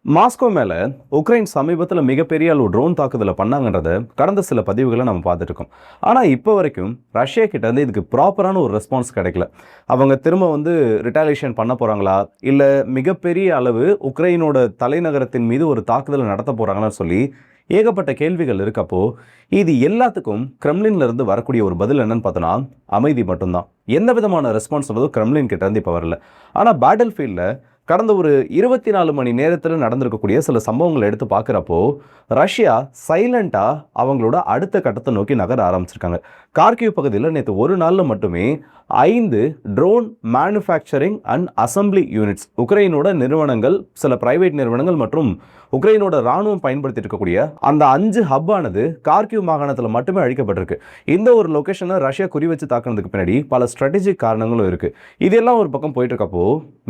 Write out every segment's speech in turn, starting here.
Moscow மேல Ukraine சமீபத்தில் மிகப்பெரிய அளவு ட்ரோன் தாக்குதலை பண்ணாங்கன்றத கடந்த சில பதிவுகளை நம்ம பார்த்துட்டு இருக்கோம். ஆனால் இப்போ வரைக்கும் ரஷ்யா கிட்ட இருந்து இதுக்கு ப்ராப்பரான ஒரு ரெஸ்பான்ஸ் கிடைக்கல. அவங்க திரும்ப ரிட்டாலியேஷன் பண்ண போறாங்களா, இல்லை மிகப்பெரிய அளவு உக்ரைனோட தலைநகரத்தின் மீது ஒரு தாக்குதலை நடத்த போறாங்கன்னு சொல்லி ஏகப்பட்ட கேள்விகள் இருக்கப்போ, இது எல்லாத்துக்கும் கிரெம்லின்ல இருந்து வரக்கூடிய ஒரு பதில் என்னன்னு பார்த்தோன்னா அமைதி மட்டும்தான். எந்த விதமான ரெஸ்பான்ஸ் கிரெம்லின் கிட்ட இருந்து இப்போ வரல. ஆனால் பேட்டில் ஃபீல்டில் கடந்த ஒரு 24 மணி நேரத்தில் நடந்திருக்கக்கூடிய சில சம்பவங்களை எடுத்து பார்க்குறப்போ ரஷ்யா சைலண்டாக அவங்களோட அடுத்த கட்டத்தை நோக்கி நகர ஆரம்பிச்சிருக்காங்க. கார்கிவ் பகுதியில் நேற்று ஒரு நாளில் மட்டுமே 5 drone manufacturing and assembly units, உக்ரைனோட நிறுவனங்கள், சில பிரைவேட் நிறுவனங்கள் மற்றும் உக்ரைனோட ராணுவம் பயன்படுத்தி இருக்கக்கூடிய அந்த 5 ஹப்பானது கார்கிவ் மாகாணத்தில் மட்டுமே அழிக்கப்பட்டிருக்கு. இந்த ஒரு லொக்கேஷனை ரஷ்யா குறி வச்சு தாக்குனதுக்கு பின்னாடி பல ஸ்ட்ராட்டஜிக் காரணங்களும் இருக்கு. இதெல்லாம் ஒரு பக்கம் போயிட்டு இருக்கப்போ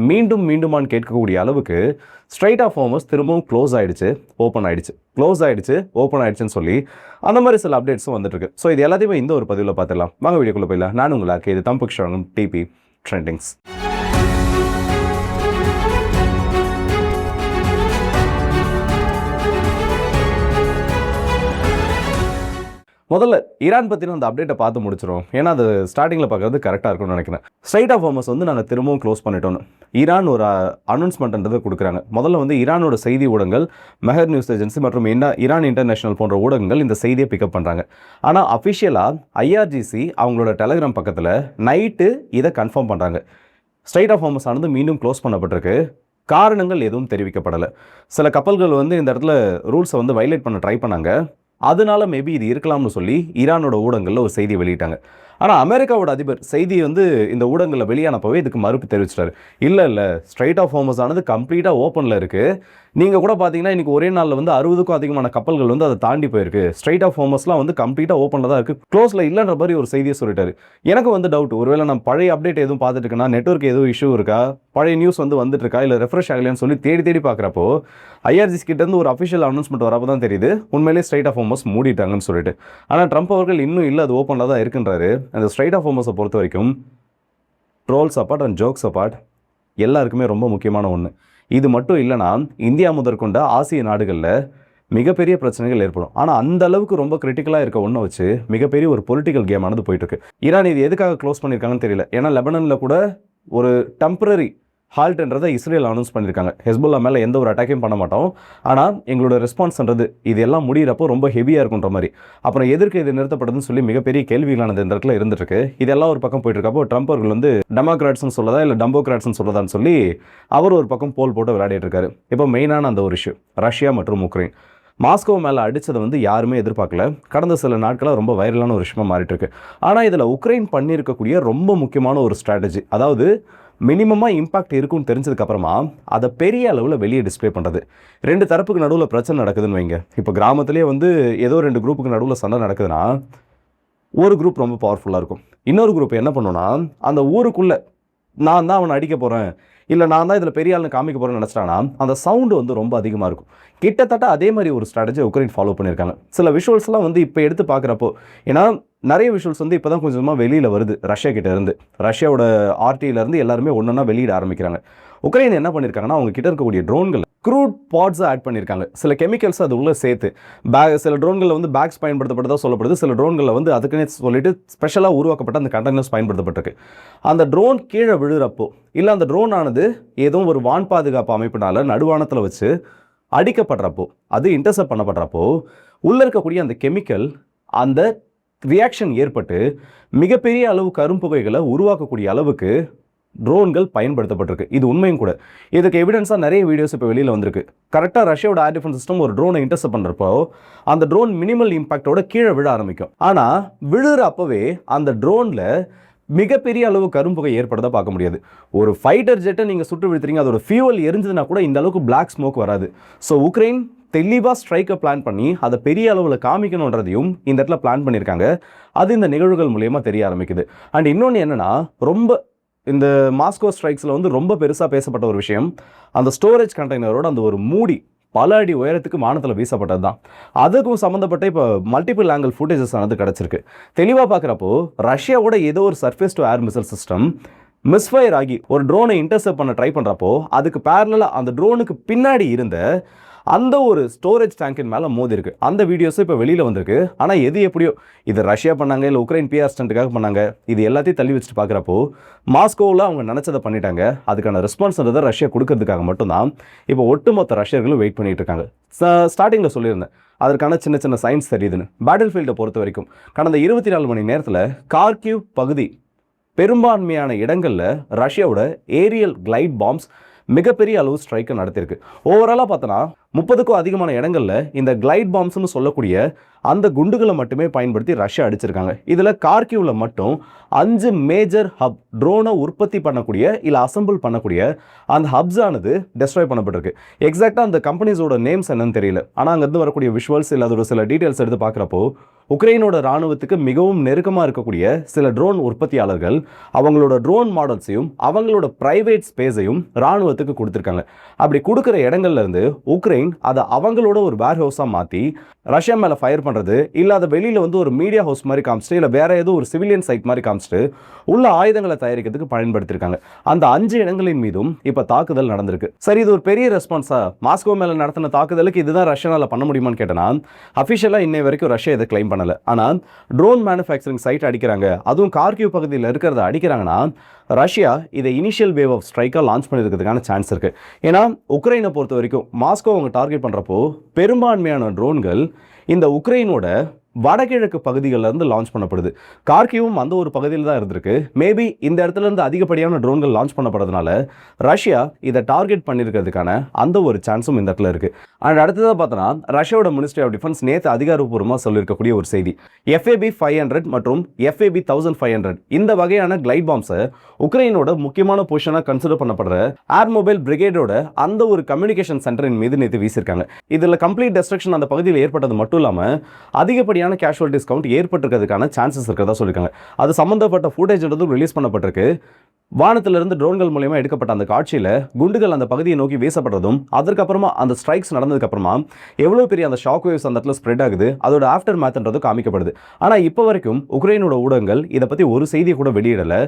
மீண்டுமான்னு கேட்கக்கூடிய அளவுக்கு ஸ்ட்ரைட் ஆஃப் ஹோர்முஸ் திரும்பவும் க்ளோஸ் ஆயிடுச்சு, ஓப்பன் ஆயிடுச்சு, க்ளோஸ் ஆயிடுச்சு, ஓப்பன் ஆயிடுச்சுன்னு சொல்லி அந்த மாதிரி சில அப்டேட்ஸும் வந்துட்டு இருக்கு. ஸோ இது எல்லாத்தையுமே இந்த ஒரு பதிவில் பார்த்துடலாம். வாங்க வீடியோக்குள்ள போயிடலாம். நான் உங்களுக்கு இது தம்புக் ஷாங்கும் டிபி ட்ரெண்டிங்ஸ். முதல்ல ஈரான் பற்றின அந்த அப்டேட்டை பார்த்து முடிச்சிடும். ஏன்னா அது ஸ்டார்டிங்கில் பார்க்குறது கரெக்டாக இருக்கும்னு நினைக்கிறேன். ஸ்ட்ரைட் ஆஃப் ஹோர்முஸ் நாங்கள் திரும்பவும் க்ளோஸ் பண்ணிட்டோன்னு ஈரான் ஒரு அனௌன்ஸ்மெண்ட்ன்றதை கொடுக்குறாங்க. முதல்ல ஈரானோட செய்தி ஊடகங்கள், மெஹர் நியூஸ் ஏஜென்சி மற்றும் ஈரான் இன்டர்நேஷனல் போன்ற ஊடகங்கள் இந்த செய்தியை பிக்கப் பண்ணுறாங்க. ஆனால் அஃபிஷியலாக ஐஆர்ஜிசி அவங்களோட டெலகிராம் பக்கத்தில் நைட்டு இதை கன்ஃபார்ம் பண்ணுறாங்க. ஸ்ட்ரைட் ஆஃப் ஹோர்முஸ் ஆனது மீண்டும் க்ளோஸ் பண்ணப்பட்டிருக்கு. காரணங்கள் எதுவும் தெரிவிக்கப்படலை. சில கப்பல்கள் இந்த இடத்துல ரூல்ஸை வயலேட் பண்ண ட்ரை பண்ணாங்க. அதனால மேபி இது இருக்கலாம்னு சொல்லி ஈரானோட ஊடகங்களில் ஒரு செய்தி வெளியிட்டாங்க. ஆனால் அமெரிக்காவோட அதிபர் செய்தி இந்த ஊடகங்களில் வெளியானப்பவே இதுக்கு மறுப்பு தெரிவிச்சிட்டாரு. இல்லை ஸ்ட்ரைட் ஆஃப் ஹோர்முஸ் ஆனது கம்ப்ளீட்டாக ஓப்பனில் இருக்குது. நீங்கள் கூட பார்த்தீங்கன்னா இன்றைக்கி ஒரே நாளில் 60க்கும் அதிகமான கப்பல்கள் அதை தாண்டி போயிருக்கு. ஸ்ட்ரைட் ஆஃப் ஹோர்முஸ்லாம் கம்ப்ளீட்டாக ஓப்பனில் தான் இருக்குது, க்ளோஸில் இல்லைன்ற மாதிரி ஒரு செய்தியை சொல்லிட்டாரு. எனக்கு டவுட், ஒருவேளை நான் பழைய அப்டேட் எதுவும் பார்த்துட்டு இருக்கேன்னா, நெட்வொர்க் எதுவும் இஷ்யூ இருக்கா, பழைய நியூஸ் வந்துட்டு இருக்கா, இல்லை ரெஃப்ரெஷ் ஆகலையான்னு சொல்லி தேடி பார்க்குறப்போ ஐஆர்ஜிசி கிட்டேருந்து ஒரு அஃபிஷியல் அனௌன்ஸ்மெண்ட் வரப்போ தான் தெரியுது உண்மையிலேயே ஸ்ட்ரைட் ஆஃப் ஹோர்முஸ் மூடிட்டாங்கன்னு சொல்லிட்டு. ஆனால் ட்ரம்ப் அவர்கள் இன்னும் இல்லை, அது ஓப்பனில் தான் இருக்குன்றாரு. அந்த ஸ்ட்ரைட் ஆஃப் ஹோர்முஸை பொறுத்த வரைக்கும் trolls apart and jokes apart எல்லாருக்குமே ரொம்ப முக்கியமான ஒன்று. இது மட்டும் இல்லைனா இந்தியா முதற்கொண்ட ஆசிய நாடுகளில் மிகப்பெரிய பிரச்சனைகள் ஏற்படும். ஆனால் அந்த அளவுக்கு ரொம்ப கிரிட்டிக்கலாக இருக்க ஒன்றை வச்சு மிகப்பெரிய ஒரு பொலிட்டிக்கல் கேமானது போயிட்டுருக்கு. ஈரான் இது எதுக்காக க்ளோஸ் பண்ணியிருக்காங்கன்னு தெரியல. ஏன்னா லெபனனில் கூட ஒரு டெம்பரரி ஹால்ட்ன்றதை இஸ்ரேல் அனௌன்ஸ் பண்ணியிருக்காங்க. ஹெஸ்புல்லா மேலே எந்த ஒரு அட்டாக்கையும் பண்ண மாட்டோம், ஆனால் எங்களோட ரெஸ்பான்ஸ்ன்றது இது எல்லாம் முடிகிறப்போ ரொம்ப ஹெவியாக இருக்குன்ற மாதிரி. அப்புறம் எதற்கு இது நிறுத்தப்படுதுன்னு சொல்லி மிகப்பெரிய கேள்விகளானது இந்த இடத்துல இருந்துருக்கு. இதெல்லாம் ஒரு பக்கம் போயிட்டு இருக்கப்போ ட்ரம்ப் அவர்கள் டெமோக்ராட்ஸ்னு சொல்லதா இல்லை டம்போக்ராட்ஸ்னு சொல்லதான்னு சொல்லி அவர் ஒரு பக்கம் போல் போட்டு விளையாடிட்டு இருக்காரு. இப்போ மெயினான அந்த ஒரு இஷ்யூ ரஷ்யா மற்றும் உக்ரைன். மாஸ்கோ மேலே அடித்ததை யாருமே எதிர்பார்க்கல. கடந்த சில நாட்களாக ரொம்ப வைரலான ஒரு விஷயமா மாறிட்டு இருக்கு. ஆனால் இதில் உக்ரைன் பண்ணியிருக்கக்கூடிய ரொம்ப முக்கியமான ஒரு ஸ்ட்ராட்டஜி, அதாவது மினிமமாக இம்பாக்ட் இருக்குன்னு தெரிஞ்சதுக்கப்புறமா அதை பெரிய அளவில் வெளியே டிஸ்பிளே பண்ணுறது. 2 தரப்புக்கு நடுவில் பிரச்சனை நடக்குதுன்னு வைங்க. இப்போ கிராமத்திலே ஏதோ 2 குரூப்புக்கு நடுவில் சண்டை நடக்குதுன்னா ஒரு குரூப் ரொம்ப பவர்ஃபுல்லாக இருக்கும். இன்னொரு குரூப் என்ன பண்ணுன்னா, அந்த ஊருக்குள்ளே நான் தான் அவனை அடிக்க போகிறேன், இல்லை நான் தான் இதில் பெரிய ஆளுன்னு காமிக்க போகிறேன்னு நினச்சிட்டாங்கன்னா அந்த சவுண்டு ரொம்ப அதிகமாக இருக்கும். கிட்டத்தட்ட அதே மாதிரி ஒரு ஸ்ட்ராட்டஜி உக்ரைன் ஃபாலோ பண்ணியிருக்காங்க. சில விஷுவல்ஸ்லாம் இப்போ எடுத்து பார்க்குறப்போ, ஏன்னா நிறைய விஷுவல்ஸ் இப்போ தான் கொஞ்சமாக வெளியில் வருது ரஷ்யா கிட்ட இருந்து. ரஷ்யாவோட ஆர்டியிலேருந்து எல்லாருமே ஒன்றா வெளியிட ஆரம்பிக்கிறாங்க. உக்ரைன் என்ன பண்ணியிருக்காங்கன்னா, அவங்க கிட்ட இருக்கக்கூடிய ட்ரோன்கள் க்ரூட் பாட்ஸை ஆட் பண்ணியிருக்காங்க. சில கெமிக்கல்ஸ் அது உள்ளே சேர்த்து சில ட்ரோன்களில் பேக்ஸ் பயன்படுத்தப்பட்டதாக சொல்லப்படுது. சில ட்ரோன்களில் அதுக்குன்னே சொல்லிட்டு ஸ்பெஷலாக உருவாக்கப்பட்ட அந்த கண்டெய்னர்ஸ் பயன்படுத்தப்பட்டிருக்கு. அந்த ட்ரோன் கீழே விழுறப்போ, இல்லை அந்த ட்ரோன் ஆனது ஏதோ ஒரு வான் பாதுகாப்பு அமைப்பினால நடுவானத்தில் வச்சு அடிக்கப்படுறப்போ, அது இன்டர்செப்ட் பண்ணப்படுறப்போ உள்ளே இருக்கக்கூடிய அந்த கெமிக்கல் அந்த ரியாக்ஷன் ஏற்பட்டு மிகப்பெரிய அளவு கரும்புகைகளை உருவாக்கக்கூடிய அளவுக்கு ட்ரோன்கள் பயன்படுத்தப்பட்டிருக்கு. இது உண்மையும் கூட. இதுக்கு எவிடன்ஸாக நிறைய வீடியோஸ் இப்போ வெளியில் வந்திருக்கு. கரெக்டாக ரஷ்யாவோட ஏர் டிஃபென்ஸ் சிஸ்டம் ஒரு ட்ரோனை இன்டர்செப்ட் பண்ணுறப்போ அந்த ட்ரோன் மினிமல் இம்பாக்டோட கீழே விழ ஆரம்பிக்கும். ஆனால் விழுற அப்போவே அந்த ட்ரோனில் மிகப்பெரிய அளவு கரும்புகை ஏற்படுறத பார்க்க முடியாது. ஒரு ஃபைட்டர் ஜெட்டை நீங்கள் சுட்டு விழுத்துறீங்க, அதோட ஃபியூவல் எரிஞ்சதுன்னா கூட இந்த அளவுக்கு பிளாக் ஸ்மோக் வராது. ஸோ உக்ரைன் தெளிவாக ஸ்ட்ரைக்கை பிளான் பண்ணி அதை பெரிய அளவில் காமிக்கணுன்றதையும் இந்த இடத்துல பிளான் பண்ணியிருக்காங்க. அது இந்த நிகழ்வுகள் மூலயமா தெரிய ஆரம்பிக்குது. அண்ட் இன்னொன்று என்னென்னா, ரொம்ப இந்த மாஸ்கோ ஸ்ட்ரைக்ஸில் ரொம்ப பெருசாக பேசப்பட்ட ஒரு விஷயம், அந்த ஸ்டோரேஜ் கண்டெய்னரோட அந்த ஒரு மூடி பல அடி உயரத்துக்கு வானத்தில் வீசப்பட்டது தான். அதுக்கும் சம்மந்தப்பட்ட இப்போ மல்டிபிள் ஆங்கிள் ஃபுட்டேஜஸ் ஆனது கிடச்சிருக்கு. தெளிவாக பார்க்குறப்போ ரஷ்யாவோட ஏதோ ஒரு surface to air missile system misfire ஆகி ஒரு ட்ரோனை இன்டர்செப்ட் பண்ண ட்ரை பண்ணுறப்போ அதுக்கு பேரலாக அந்த ட்ரோனுக்கு பின்னாடி இருந்த அந்த ஒரு ஸ்டோரேஜ் டேங்கின் மேலே மோதி இருக்கு. அந்த வீடியோஸ் இப்போ வெளியில் வந்திருக்கு. ஆனால் எது எப்படியோ இது ரஷ்யா பண்ணாங்க இல்லை உக்ரைன் பிஆர் ஸ்டண்ட்டுக்காக பண்ணாங்க, இது எல்லாத்தையும் தள்ளி வச்சுட்டு பார்க்குறப்போ மாஸ்கோவில் அவங்க நினச்சதை பண்ணிட்டாங்க. அதுக்கான ரெஸ்பான்ஸ்ன்றதை ரஷ்யா கொடுக்கறதுக்காக மட்டும்தான் இப்போ ஒட்டுமொத்த ரஷ்யர்களும் வெயிட் பண்ணிட்டு இருக்காங்க. ஸ்டார்டிங்கில் சொல்லியிருந்தேன் அதற்கான சின்ன சின்ன சயின்ஸ் தெரியுதுன்னு. பேட்டில் ஃபீல்டை பொறுத்த வரைக்கும் கடந்த 24 மணி நேரத்தில் கார்கிவ் பகுதி பெரும்பான்மையான இடங்களில் ரஷ்யாவோட ஏரியல் கிளைட் பாம்ஸ் மிகப்பெரிய அளவு ஸ்ட்ரைக்கை நடத்தியிருக்கு. ஓவராலாக பார்த்தோன்னா 30க்கும் அதிகமான இடங்களில் இந்த கிளைட் பாம்ஸ்னு சொல்லக்கூடிய அந்த குண்டுகளை மட்டுமே பயன்படுத்தி ரஷ்யா அடிச்சிருக்காங்க. இதில் கார்கிவ்ல மட்டும் 5 மேஜர் ஹப் ட்ரோனை உற்பத்தி பண்ணக்கூடிய இல்லை அசம்பிள் பண்ணக்கூடிய அந்த ஹப்ஸ் ஆனது டெஸ்ட்ராய் பண்ணப்பட்டிருக்கு. எக்ஸாக்டாக அந்த கம்பெனிஸோட நேம்ஸ் என்னன்னு தெரியல. ஆனால் அங்கேருந்து வரக்கூடிய விஷுவல்ஸ் இல்லை அதோட சில டீட்டெயில்ஸ் எடுத்து பார்க்குறப்போ உக்ரைனோட ராணுவத்துக்கு மிகவும் நெருக்கமாக இருக்கக்கூடிய சில ட்ரோன் உற்பத்தியாளர்கள் அவங்களோட ட்ரோன் மாடல்ஸையும் அவங்களோட பிரைவேட் ஸ்பேஸையும் ராணுவத்துக்கு கொடுத்துருக்காங்க. அப்படி கொடுக்குற இடங்கள்ல இருந்து உக்ரைன் அதை அவங்களோட ஒரு வேர் ஹவுஸாக மாற்றி ரஷ்யா மேலே ஃபயர் பண்ணுறது, இல்லை அதை வெளியில் வந்து ஒரு மீடியா ஹவுஸ் மாதிரி காமிச்சிட்டு இல்லை வேற ஏதோ ஒரு சிவிலியன் சைட் மாதிரி காமிச்சிட்டு உள்ள ஆயுதங்களை தயாரிக்கிறதுக்கு பயன்படுத்தியிருக்காங்க. அந்த 5 இடங்களின் மீதும் இப்போ தாக்குதல் நடந்திருக்கு. சரி, இது ஒரு பெரிய ரெஸ்பான்ஸா? மாஸ்கோ மேலே நடத்தின தாக்குதலுக்கு இதுதான் ரஷ்யாவில் பண்ண முடியுமான்னு கேட்டனா அஃபிஷியலாக இன்னை வரைக்கும் ரஷ்யா இதை கிளைம் பண்ணலை. ஆனால் ட்ரோன் மேனுஃபேக்சரிங் சைட் அடிக்கிறாங்க, அதுவும் கார்கிவ் பகுதியில் இருக்கிறத அடிக்கிறாங்கன்னா ரஷ்யா இதை இனிஷியல் வேவ் ஆஃப் ஸ்ட்ரைக்காக லான்ச் பண்ணியிருக்கிறதுக்கான சான்ஸ் இருக்குது. ஏன்னா உக்ரைனை பொறுத்த வரைக்கும் மாஸ்கோ அவங்க டார்கெட் பண்ணுறப்போ பெரும்பான்மையான ட்ரோன்கள் இந்த உக்ரைனோட வடகிழக்கு பகுதிகளில் இருந்து லான்ச் பண்ணப்படுது. கார்கிவும் அந்த ஒரு பகுதியில் தான் இருந்திருக்கு. மேபி இந்த இடத்துல இருந்து அதிகப்படியான ட்ரோன்கள் லான்ச் பண்ணப்படுறதுனால ரஷ்யா இதை டார்கெட் பண்ணியிருக்கிறதுக்கான அந்த ஒரு சான்ஸும் இந்த இடத்துல இருக்கு. அண்ட் அடுத்ததாக பார்த்தோன்னா ரஷ்யாவோட மினிஸ்ட்ரி ஆஃப் டிஃபென்ஸ் நேற்று அதிகாரப்பூர்வமாக சொல்லியிருக்கக்கூடிய ஒரு செய்தி, FAB 500 மற்றும் FAB 1500 இந்த வகையான கிளைட் பாம்ஸை உக்ரைனோட முக்கியமான பொசிஷனாக கன்சிடர் பண்ணப்படுற ஏர் மொபைல் பிரிகேடோட அந்த ஒரு கம்யூனிகேஷன் சென்டரின் மீது நேற்று வீசியிருக்காங்க. இதில் கம்ப்ளீட் டெஸ்ட்ரக்ஷன் அந்த பகுதியில் ஏற்பட்டது மட்டும் இல்லாமல் அதிகப்படியான கேஷுவல் டிஸ்கவுண்ட் ஏற்பட்டிருக்கிறதுக்கான சான்சஸ் இருக்கிறதா சொல்லியிருக்காங்க. அது சம்பந்தப்பட்ட ஃபுட்டேஜ் ரிலீஸ் பண்ணப்பட்டிருக்கு. வானத்திலிருந்து ட்ரோன்கள் மூலமா எடுக்கப்பட்ட அந்த காட்சியில் குண்டுகள் அந்த பகுதியை நோக்கி வீசப்படுறதும் அதற்கப்புறமா அந்த ஸ்ட்ரைக்ஸ் நடந்ததுக்கு அப்புறமா எவ்வளோ பெரிய அந்த ஷாக் வேவ்ஸ் அந்த இடத்துல ஸ்ப்ரெட் ஆகுது, அதோட ஆஃப்டர் மேத்ன்றது காமிக்கப்படுது. ஆனால் இப்போ வரைக்கும் உக்ரைனோட ஊடகங்கள் இதை பற்றி ஒரு செய்தியை கூட வெளியிடலை.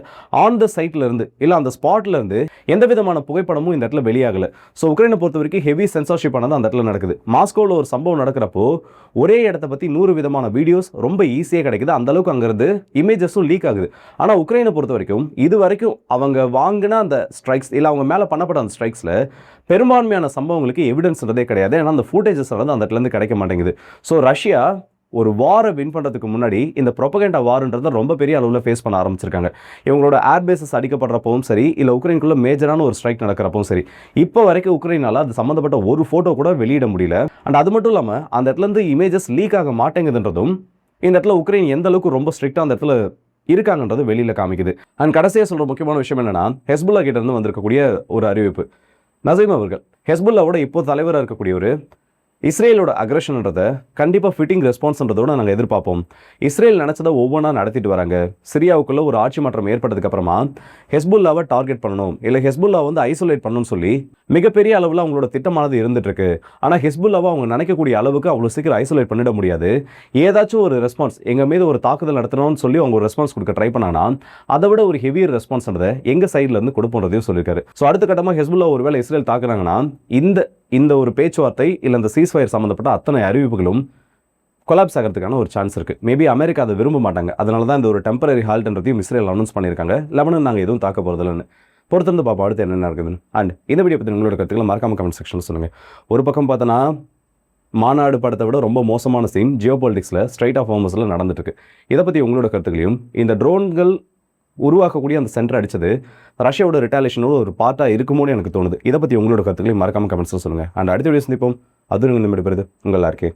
ஆன் த சைட்ல இருந்து இல்லை அந்த ஸ்பாட்ல இருந்து எந்த விதமான புகைப்படமும் இந்த இடத்துல வெளியாகலை. ஸோ உக்ரைனை பொறுத்த வரைக்கும் ஹெவி சென்சார்ஷிப் ஆனது அந்த இடத்துல நடக்குது. மாஸ்கோவில் ஒரு சம்பவம் நடக்கிறப்போ ஒரே இடத்தை பற்றி 100 விதமான வீடியோஸ் ரொம்ப ஈஸியாக கிடைக்குது. அந்த அளவுக்கு அங்கிருந்து இமேஜஸும் லீக் ஆகுது. ஆனால் உக்ரைனை பொறுத்த வரைக்கும் இது வரைக்கும் அவங்க வாங்கின அந்த ஸ்ட்ரைக்ஸ் இல்லை அவங்க மேலே பண்ணப்பட்ட அந்த ஸ்ட்ரைக்ஸில் பெரும்பான்மையான சம்பவங்களுக்கு எவிடன்ஸ்ன்றதே கிடையாது. ஏன்னா அந்த ஃபுட்டேஜஸ் வந்து அந்த இடத்துலேருந்து கிடைக்க மாட்டேங்குது. ஸோ ரஷ்யா ஒரு வாரை வின் பண்ணுறதுக்கு முன்னாடி இந்த ப்ரொபகண்டா வார்ன்றதை ரொம்ப பெரிய அளவில் ஃபேஸ் பண்ண ஆரம்பிச்சிருக்காங்க. இவங்களோட ஏர்பேஸஸ் அடிக்கப்படுறப்பவும் சரி, இல்லை உக்ரைனுக்குள்ள மேஜரான ஒரு ஸ்ட்ரைக் நடக்கிறப்பவும் சரி, இப்போ வரைக்கும் உக்ரைனால் அது சம்மந்தப்பட்ட ஒரு ஃபோட்டோ கூட வெளியிட முடியல. அண்ட் அது மட்டும் இல்லாமல் அந்த இடத்துலேருந்து இமேஜஸ் லீக் ஆக மாட்டேங்குதுன்றதும் இந்த இடத்துல உக்ரைன் எந்த அளவுக்கு ரொம்ப ஸ்ட்ரிக்டாக அந்த இடத்துல இருக்காங்கன்றது வெளியில் காமிக்குது. அண்ட் கடைசியாக சொல்கிற முக்கியமான விஷயம் என்னன்னா, ஹெஸ்புல்லா கிட்ட இருந்து வந்திருக்கக்கூடிய ஒரு அறிவிப்பு. நசீம் அவர்கள் ஹெஸ்புல்லாவோட இப்போ தலைவராக இருக்கக்கூடியவர் இஸ்ரேலோட அக்ரஷன்ன்றதை கண்டிப்பாக ஃபிட்டிங் ரெஸ்பான்ஸ்ன்றதோட நாங்கள் எதிர்பார்ப்போம். இஸ்ரேல் நினச்சதை ஒவ்வொன்றா நடத்திட்டு வராங்க. சிரியாவுக்குள்ள ஒரு ஆட்சி மாற்றம் ஏற்பட்டதுக்கு அப்புறமா ஹெஸ்புல்லாவை டார்கெட் பண்ணணும், இல்லை ஹெஸ்புல்லா வந்து ஐசோலேட் பண்ணணும்னு சொல்லி மிகப்பெரிய அளவில் அவங்களோட திட்டமானது இருந்துட்டு இருக்கு. ஆனால் ஹெஸ்புல்லாவை அவங்க நினைக்கக்கூடிய அளவுக்கு அவ்வளோ சீக்கிரம் ஐசோலேட் பண்ணிட முடியாது. ஏதாச்சும் ஒரு ரெஸ்பான்ஸ் எங்கள் மீது ஒரு தாக்குதல் நடத்தணும்னு சொல்லி அவங்க ஒரு ரெஸ்பான்ஸ் கொடுக்க ட்ரை பண்ணானா அதை விட ஒரு ஹெவியர் ரெஸ்பான்ஸ்ன்றதை எங்கள் சைட்ல இருந்து கொடுப்போன்றதையும் சொல்லியிருக்காரு. ஸோ அடுத்த கட்டமாக ஹெஸ்புல்லா ஒருவேளை இஸ்ரேல் தாக்குறாங்கன்னா இந்த ஒரு பேச்சுவார்த்தை இல்லை இந்த சீஸ்ஃபயர் சம்மந்தப்பட்ட அத்தனை அறிவிப்புகளும் கொலாப்ஸ் ஆகிறதுக்கான ஒரு சான்ஸ் இருக்குது. மேபி அமெரிக்கா அதை விரும்ப மாட்டாங்க. அதனால தான் இந்த ஒரு டெம்பரரி ஹால்ட்ன்றதையும் இஸ்ரேல் அனௌன்ஸ் பண்ணியிருக்காங்க. லெபனான் நாங்கள் எதுவும் தாக்க போகிறதில்லன்னு பொறுத்திருந்து பார்ப்போம் அடுத்து என்ன நடக்குதுன்னு. அண்ட் இந்த வீடியோ பற்றி உங்களோட கருத்துக்களை மறக்காம கமெண்ட் செக்ஷனில் சொல்லுங்கள். ஒரு பக்கம் பார்த்தோன்னா மாநாடு படத்தை விட ரொம்ப மோசமான சீன் ஜியோ பாலிடிக்ஸில் ஸ்ட்ரைட் ஆஃப் ஹோமஸில் நடந்துட்டு இருக்கு. இதை பற்றி உங்களோட கருத்துக்களையும் இந்த ட்ரோன்கள் உருவாக்கக்கூடிய அந்த சென்டர் அடித்தது ரஷ்யாவோட ரிட்டாலியேஷனோட ஒரு பார்ட்டாக இருக்குமோன்னு எனக்கு தோணுது. இதை பற்றி உங்களோட கருத்துக்களையும் மறக்காம கமெண்ட்ஸில் சொல்லுங்கள். அண்ட் அடுத்த வீடியோ சந்திப்போம். அது நீங்கள் பெறுது உங்கள் எல்லாருக்கே.